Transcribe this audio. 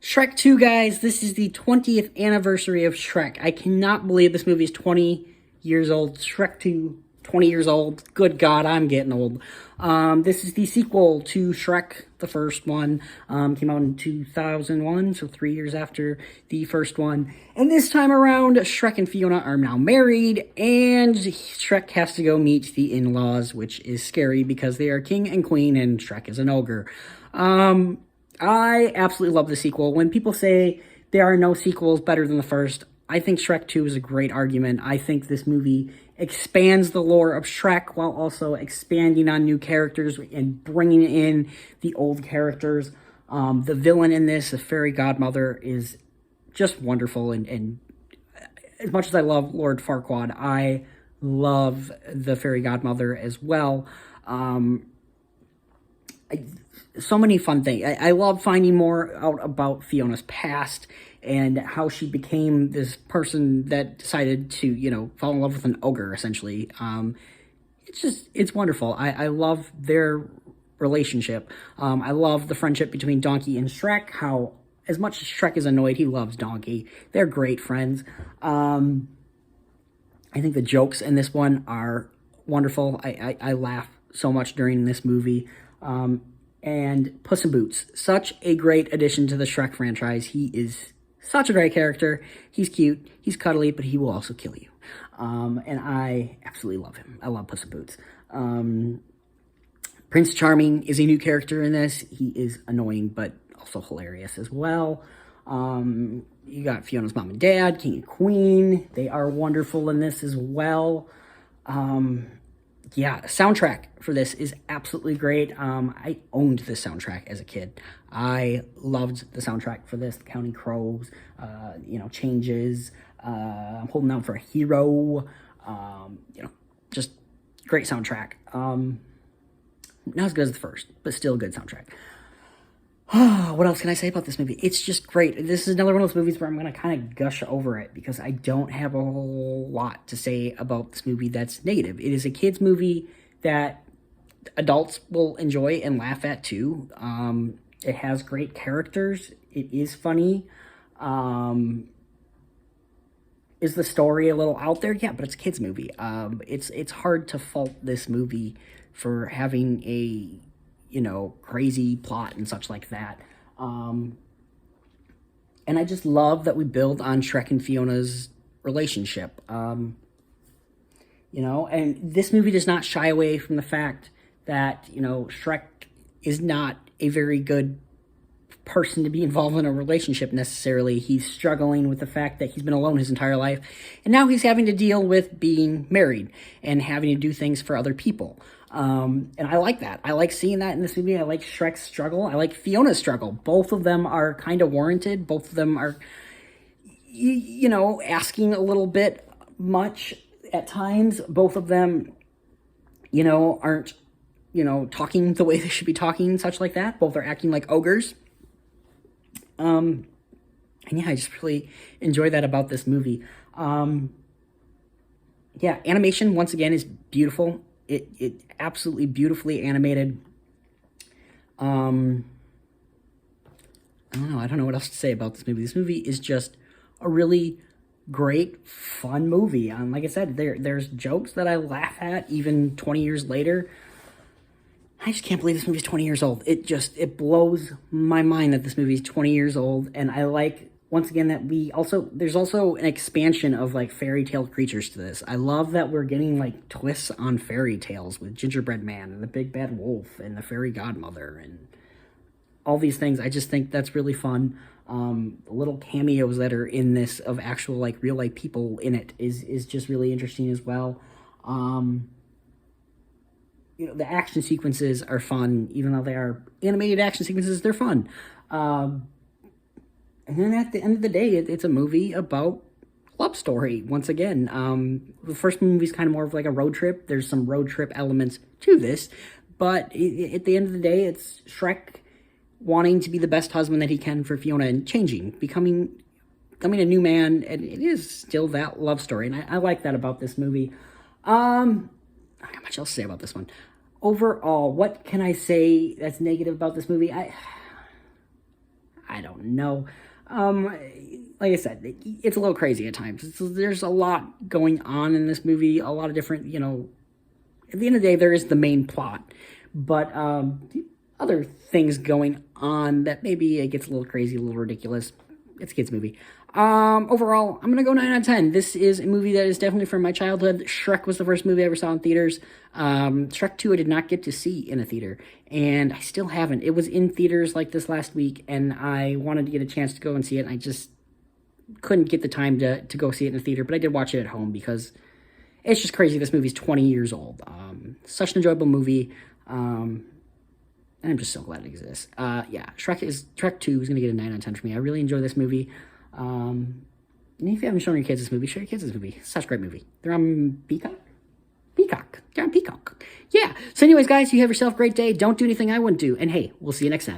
Shrek 2, guys. This is the 20th anniversary of Shrek. I cannot believe this movie is 20 years old. Shrek 2, 20 years old. Good God, I'm getting old. This is the sequel to Shrek, the first one. Came out in 2001, so 3 years after the first one. And this time around, Shrek and Fiona are now married, and Shrek has to go meet the in-laws, which is scary because they are king and queen, and Shrek is an ogre. I absolutely love the sequel. When people say there are no sequels better than the first, I think Shrek 2 is a great argument. I think this movie expands the lore of Shrek while also expanding on new characters and bringing in the old characters. The villain in this, the fairy godmother, is just wonderful. And as much as I love Lord Farquaad, I love the fairy godmother as well. So many fun things. I love finding more out about Fiona's past and how she became this person that decided to, fall in love with an ogre, essentially. It's wonderful. I love their relationship. I love the friendship between Donkey and Shrek, how as much as Shrek is annoyed, he loves Donkey. They're great friends. I think the jokes in this one are wonderful. I laugh so much during this movie. And Puss in Boots, such a great addition to the Shrek franchise. He is such a great character. He's cute, he's cuddly, but he will also kill you. And I absolutely love him. I love Puss in Boots. Prince Charming is a new character in this. He is annoying, but also hilarious as well. You got Fiona's mom and dad, king and queen. They are wonderful in this as well. Yeah, soundtrack for this is absolutely great. I owned the soundtrack as a kid. I loved the soundtrack for this. Counting Crows, Changes, I'm Holding Out for a Hero, just great soundtrack. Not as good as the first, but still a good soundtrack. What else can I say about this movie? It's just great. This is another one of those movies where I'm going to kind of gush over it because I don't have a whole lot to say about this movie that's negative. It is a kid's movie that adults will enjoy and laugh at too. It has great characters. It is funny. Is the story a little out there? Yeah, but it's a kid's movie. It's hard to fault this movie for having a crazy plot and such like that. And I just love that we build on Shrek and Fiona's relationship. And this movie does not shy away from the fact that, Shrek is not a very good person to be involved in a relationship necessarily. He's struggling with the fact that he's been alone his entire life, and now he's having to deal with being married and having to do things for other people. And I like that. I like seeing that in this movie. I like Shrek's struggle. I like Fiona's struggle. Both of them are kind of warranted. Both of them are, asking a little bit much at times. Both of them, aren't, talking the way they should be talking and such like that. Both are acting like ogres. And yeah, I just really enjoy that about this movie. Yeah, animation, once again, is beautiful. It absolutely beautifully animated. I don't know what else to say about this movie. This movie is just a really great, fun movie. Like I said, there's jokes that I laugh at even 20 years later. I just can't believe this movie's 20 years old. It blows my mind that this movie's 20 years old. And I like, once again, that there's also an expansion of like fairy tale creatures to this. I love that we're getting like twists on fairy tales with Gingerbread Man and the Big Bad Wolf and the fairy godmother and all these things. I just think that's really fun. The little cameos that are in this of actual like real life people in it is just really interesting as well. The action sequences are fun, even though they are animated action sequences, they're fun. And then at the end of the day, it's a movie about love story, once again. The first movie's kind of more of like a road trip. There's some road trip elements to this. But at the end of the day, it's Shrek wanting to be the best husband that he can for Fiona and changing, becoming a new man. And it is still that love story. And I like that about this movie. I don't have much else to say about this one. Overall, what can I say that's negative about this movie? I I don't know. Like I said, it's a little crazy at times. There's a lot going on in this movie, a lot of different, at the end of the day, there is the main plot, but other things going on that maybe it gets a little crazy, a little ridiculous. It's a kid's movie. Overall, I'm gonna go 9 out of 10. This is a movie that is definitely from my childhood. Shrek was the first movie I ever saw in theaters. Shrek 2 I did not get to see in a theater, and I still haven't. It was in theaters like this last week, and I wanted to get a chance to go and see it, and I just couldn't get the time to go see it in a theater, but I did watch it at home because it's just crazy. This movie's 20 years old. Such an enjoyable movie, and I'm just so glad it exists. Yeah, Shrek 2 is going to get a 9 out of 10 for me. I really enjoy this movie. And if you haven't shown your kids this movie, show your kids this movie. It's such a great movie. They're on Peacock? Peacock. They're on Peacock. Yeah. So anyways, guys, you have yourself a great day. Don't do anything I wouldn't do. And hey, we'll see you next time.